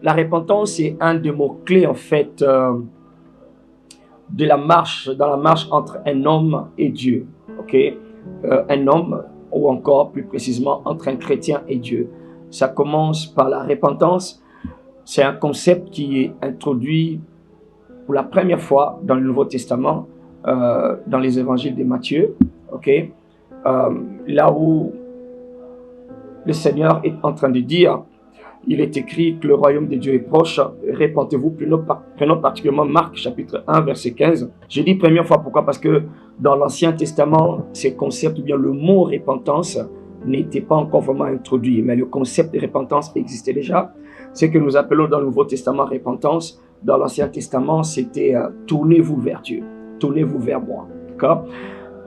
La repentance est un des mots-clés, en fait, dans la marche entre un homme et Dieu. Ok, un homme, ou encore plus précisément entre un chrétien et Dieu. Ça commence par la repentance. C'est un concept qui est introduit pour la première fois dans le Nouveau Testament, dans les évangiles de Matthieu. Ok, là où le Seigneur est en train de dire, il est écrit que le royaume de Dieu est proche, répentez-vous. Prenons particulièrement Marc chapitre 1 verset 15. Je dis première fois, pourquoi? Parce que dans l'Ancien Testament, ces concepts, ou bien le mot repentance n'était pas encore vraiment introduit, mais le concept de repentance existait déjà. Ce que nous appelons dans le Nouveau Testament repentance, dans l'Ancien Testament, c'était tournez-vous vers Dieu, tournez-vous vers moi. D'accord?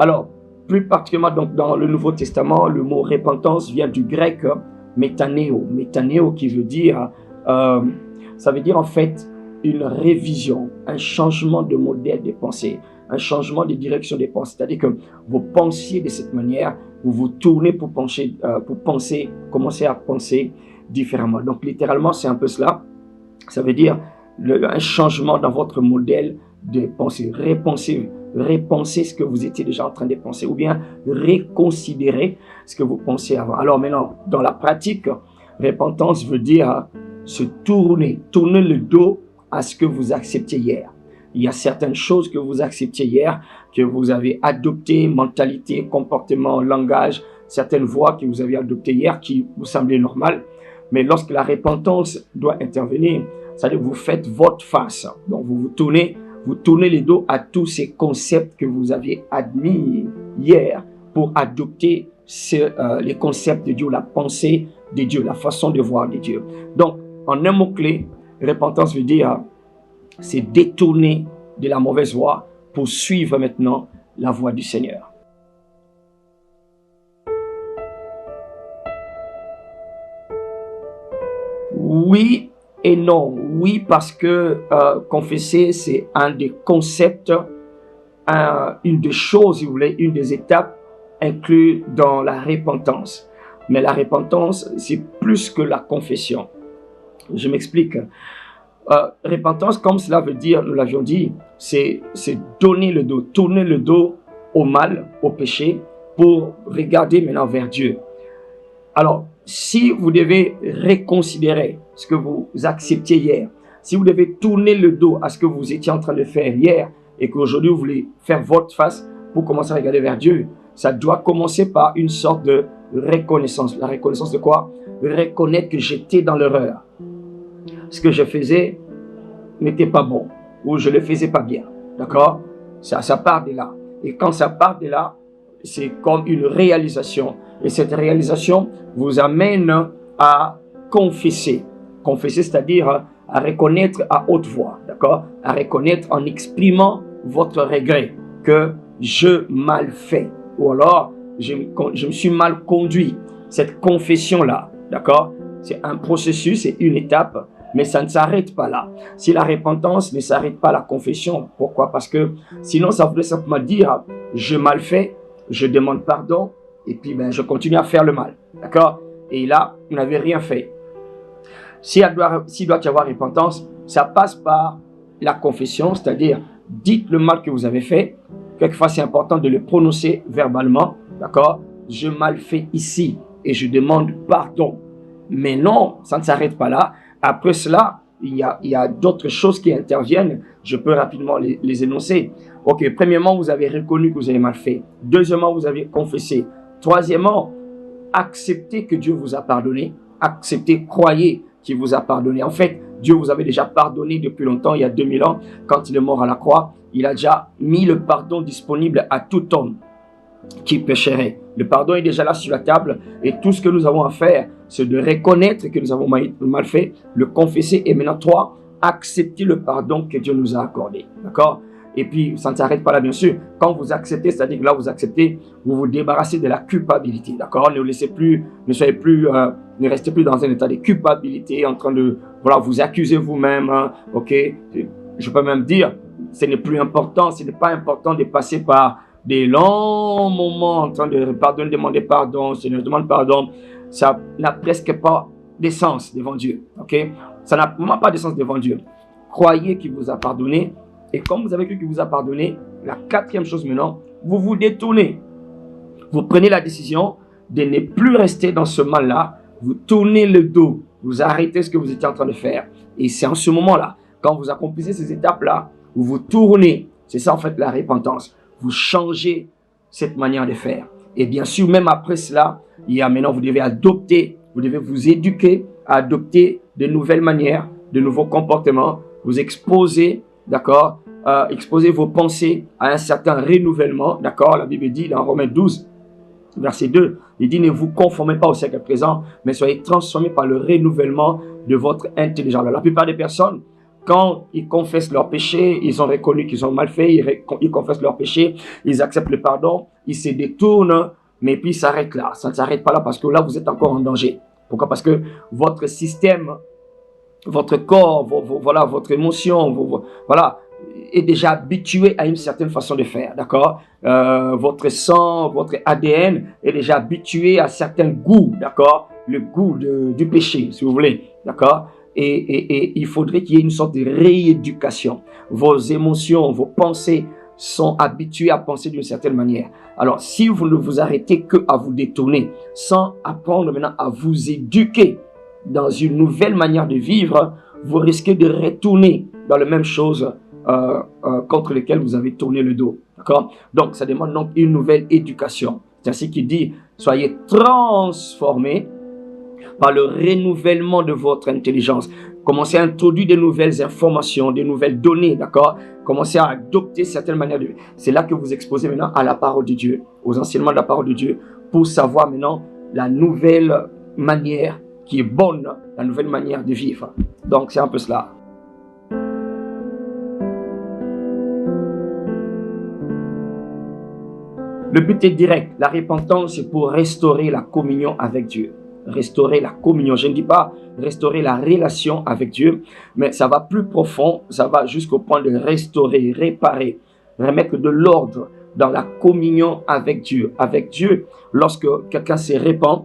Alors, plus particulièrement donc, dans le Nouveau Testament, le mot repentance vient du grec métanéo. Métanéo qui veut dire, ça veut dire en fait une révision, un changement de modèle de pensée, un changement de direction des pensées. C'est-à-dire que vous pensiez de cette manière, vous vous tournez pour penser, commencer à penser différemment. Donc littéralement, c'est un peu cela. Ça veut dire un changement dans votre modèle de pensée. Repenser ce que vous étiez déjà en train de penser, ou bien reconsidérer ce que vous pensiez avant. Alors maintenant, dans la pratique, repentance veut dire se tourner le dos à ce que vous acceptiez hier. Il y a certaines choses que vous acceptiez hier, que vous avez adoptées, mentalité, comportement, langage, certaines voies que vous avez adoptées hier qui vous semblaient normales. Mais lorsque la repentance doit intervenir, c'est-à-dire que vous faites votre face. Donc vous tournez les dos à tous ces concepts que vous aviez admis hier pour adopter les concepts de Dieu, la pensée de Dieu, la façon de voir de Dieu. Donc, en un mot-clé, repentance veut dire c'est détourner de la mauvaise voie pour suivre maintenant la voie du Seigneur. Oui et non. Oui, parce que confesser, c'est un des concepts, une des choses, si vous voulez, une des étapes incluses dans la repentance. Mais la repentance, c'est plus que la confession. Je m'explique. Repentance, comme cela veut dire, nous l'avions dit, c'est donner le dos, tourner le dos au mal, au péché, pour regarder maintenant vers Dieu. Alors, si vous devez reconsidérer ce que vous acceptiez hier, si vous devez tourner le dos à ce que vous étiez en train de faire hier et qu'aujourd'hui vous voulez faire votre face pour commencer à regarder vers Dieu, ça doit commencer par une sorte de reconnaissance. La reconnaissance de quoi? Reconnaître que j'étais dans l'erreur. Ce que je faisais n'était pas bon ou je ne le faisais pas bien. D'accord? Ça part de là. Et quand ça part de là, c'est comme une réalisation. Et cette réalisation vous amène à confesser. Confesser, c'est-à-dire à reconnaître à haute voix, d'accord? À reconnaître en exprimant votre regret que je mal fait. Ou alors, je me suis mal conduit. Cette confession-là, d'accord? C'est un processus, c'est une étape, mais ça ne s'arrête pas là. Si la repentance ne s'arrête pas à la confession, pourquoi? Parce que sinon, ça voudrait simplement dire, je mal fait, je demande pardon, et puis je continue à faire le mal. D'accord? Et là, vous n'avez rien fait. S'il doit y avoir repentance, ça passe par la confession, c'est-à-dire, dites le mal que vous avez fait. Quelquefois, c'est important de le prononcer verbalement. D'accord? Je mal fait ici, et je demande pardon. Mais non, ça ne s'arrête pas là. Après cela, il y a d'autres choses qui interviennent. Je peux rapidement les énoncer. Ok, premièrement, vous avez reconnu que vous avez mal fait. Deuxièmement, vous avez confessé. Troisièmement, acceptez que Dieu vous a pardonné. Acceptez, croyez qu'il vous a pardonné. En fait, Dieu vous avait déjà pardonné depuis longtemps, il y a 2000 ans, quand il est mort à la croix. Il a déjà mis le pardon disponible à tout homme qui pécherait. Le pardon est déjà là sur la table et tout ce que nous avons à faire, c'est de reconnaître que nous avons mal fait, le confesser et maintenant, trois, accepter le pardon que Dieu nous a accordé. D'accord? Et puis, ça ne s'arrête pas là, bien sûr. Quand vous acceptez, c'est-à-dire que là, vous acceptez, vous vous débarrassez de la culpabilité. D'accord? Ne restez plus dans un état de culpabilité, en train de, voilà, vous accuser vous-même. Hein, ok? Je peux même dire, ce n'est plus important, ce n'est pas important de passer par des longs moments en train de pardonner, demander pardon, Seigneur, demande pardon. Ça n'a presque pas d'essence devant Dieu. Ok? Ça n'a vraiment pas d'essence devant Dieu. Croyez qu'il vous a pardonné. Et comme vous avez cru qu'il vous a pardonné, la quatrième chose maintenant, vous vous détournez. Vous prenez la décision de ne plus rester dans ce mal-là. Vous tournez le dos. Vous arrêtez ce que vous étiez en train de faire. Et c'est en ce moment-là, quand vous accomplissez ces étapes-là, vous vous tournez. C'est ça en fait la repentance. Vous changez cette manière de faire. Et bien sûr, même après cela, il y a maintenant, vous devez adopter, vous devez vous éduquer à adopter de nouvelles manières, de nouveaux comportements, vous exposer, d'accord, exposer vos pensées à un certain renouvellement, d'accord. La Bible dit dans Romains 12, verset 2, il dit ne vous conformez pas au siècle présent, mais soyez transformés par le renouvellement de votre intelligence. Alors, la plupart des personnes, quand ils confessent leurs péchés, ils ont reconnu qu'ils ont mal fait, ils confessent leurs péchés, ils acceptent le pardon, ils se détournent, mais puis ils s'arrêtent là. Ça ne s'arrête pas là parce que là, vous êtes encore en danger. Pourquoi? Parce que votre système, votre corps, voilà, votre émotion, voilà, est déjà habitué à une certaine façon de faire, d'accord? Votre sang, votre ADN est déjà habitué à certains goûts, d'accord? Le goût du péché, si vous voulez, d'accord? Et il faudrait qu'il y ait une sorte de rééducation. Vos émotions, vos pensées sont habituées à penser d'une certaine manière. Alors, si vous ne vous arrêtez que à vous détourner, sans apprendre maintenant à vous éduquer dans une nouvelle manière de vivre, vous risquez de retourner dans les mêmes choses contre lesquelles vous avez tourné le dos. D'accord? Donc, ça demande donc une nouvelle éducation. C'est ainsi qu'il dit, soyez transformés par le renouvellement de votre intelligence. Commencez à introduire de nouvelles informations, de nouvelles données, d'accord? Commencez à adopter certaines manières de vie. C'est là que vous exposez maintenant à la parole de Dieu, aux enseignements de la parole de Dieu, pour savoir maintenant la nouvelle manière qui est bonne, la nouvelle manière de vivre. Donc, c'est un peu cela. Le but est direct. La repentance, c'est pour restaurer la communion avec Dieu. Restaurer la communion. Je ne dis pas restaurer la relation avec Dieu, mais ça va plus profond, ça va jusqu'au point de restaurer, réparer, remettre de l'ordre dans la communion avec Dieu. Avec Dieu, lorsque quelqu'un se répand,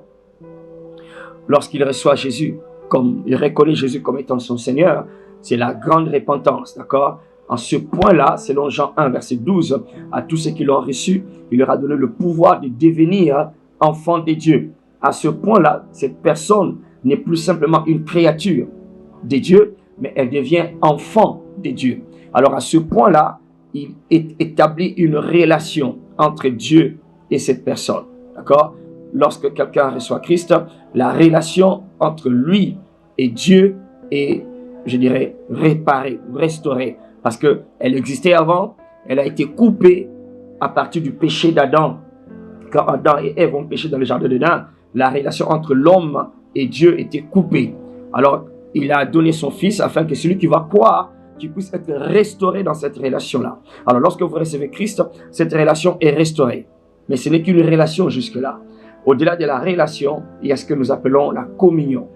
lorsqu'il reçoit Jésus, comme il reconnaît Jésus comme étant son Seigneur, c'est la grande repentance, d'accord? En ce point-là, selon Jean 1, verset 12, à tous ceux qui l'ont reçu, il leur a donné le pouvoir de devenir enfants de Dieu. À ce point-là, cette personne n'est plus simplement une créature de Dieu, mais elle devient enfant de Dieu. Alors à ce point-là, il établit une relation entre Dieu et cette personne. D'accord? Lorsque quelqu'un reçoit Christ, la relation entre lui et Dieu est, je dirais, réparée, restaurée. Parce qu'elle existait avant, elle a été coupée à partir du péché d'Adam. Quand Adam et Ève ont péché dans le jardin d'Éden, la relation entre l'homme et Dieu était coupée. Alors, il a donné son Fils afin que celui qui va croire, qu'il puisse être restauré dans cette relation-là. Alors, lorsque vous recevez Christ, cette relation est restaurée. Mais ce n'est qu'une relation jusque-là. Au-delà de la relation, il y a ce que nous appelons la communion.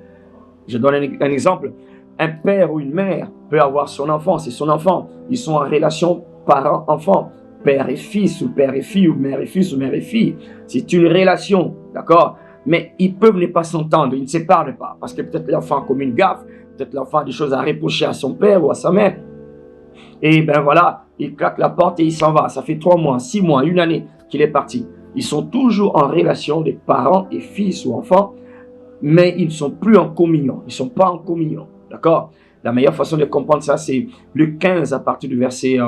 Je donne un exemple. Un père ou une mère peut avoir son enfant, c'est son enfant. Ils sont en relation parent-enfant, père et fils, ou père et fille, ou mère et fils, ou mère et fille. C'est une relation, d'accord? Mais ils peuvent ne pas s'entendre, ils ne se parlent pas. Parce que peut-être l'enfant a commis une gaffe, peut-être l'enfant a des choses à reprocher à son père ou à sa mère. Et ben voilà, il claque la porte et il s'en va. Ça fait 3 mois, 6 mois, 1 année qu'il est parti. Ils sont toujours en relation de parents et fils ou enfants, mais ils ne sont plus en communion. Ils ne sont pas en communion. D'accord? La meilleure façon de comprendre ça, c'est Luc 15 à partir du verset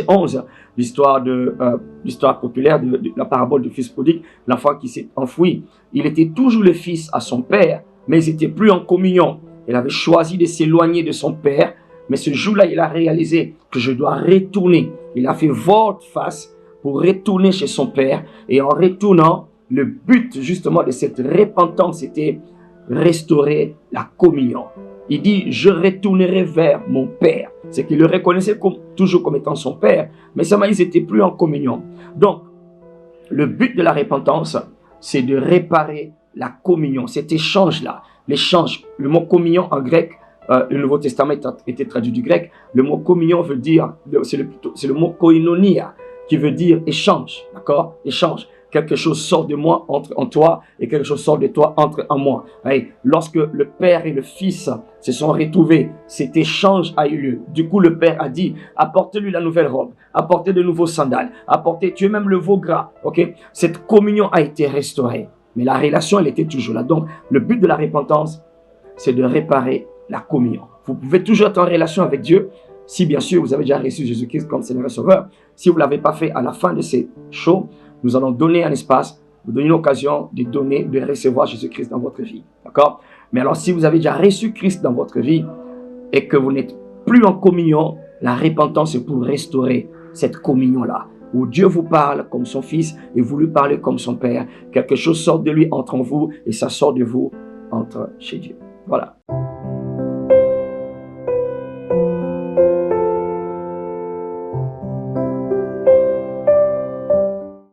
11, l'histoire populaire de la parabole du fils prodigue, l'enfant qui s'est enfoui. Il était toujours le fils à son père, mais il n'était plus en communion. Il avait choisi de s'éloigner de son père, mais ce jour-là, il a réalisé que je dois retourner. Il a fait volte-face pour retourner chez son père, et en retournant, le but justement de cette repentance était restaurer la communion. Il dit, je retournerai vers mon père. C'est qu'il le reconnaissait toujours comme étant son père, mais seulement ils n'étaient plus en communion. Donc, le but de la repentance, c'est de réparer la communion, cet échange-là. L'échange, le mot communion en grec, le Nouveau Testament était traduit du grec. Le mot communion veut dire, c'est le mot koinonia, qui veut dire échange, d'accord? Échange. quelque chose sort de moi, entre en toi, et quelque chose sort de toi, entre en moi. Et lorsque le Père et le Fils se sont retrouvés, cet échange a eu lieu. Du coup, le Père a dit, apportez-lui la nouvelle robe, apportez de nouveaux sandales, apportez, tu es même le veau gras, ok? Cette communion a été restaurée. Mais la relation, elle était toujours là. Donc, le but de la repentance, c'est de réparer la communion. Vous pouvez toujours être en relation avec Dieu, si bien sûr vous avez déjà reçu Jésus-Christ comme Seigneur et Sauveur. Si vous ne l'avez pas fait, à la fin de ces shows, nous allons donner un espace, vous donner une occasion de donner, de recevoir Jésus-Christ dans votre vie. D'accord? Mais alors, si vous avez déjà reçu Christ dans votre vie et que vous n'êtes plus en communion, la repentance est pour restaurer cette communion-là, où Dieu vous parle comme son Fils et vous lui parlez comme son Père. Quelque chose sort de lui, entre en vous, et ça sort de vous, entre chez Dieu. Voilà.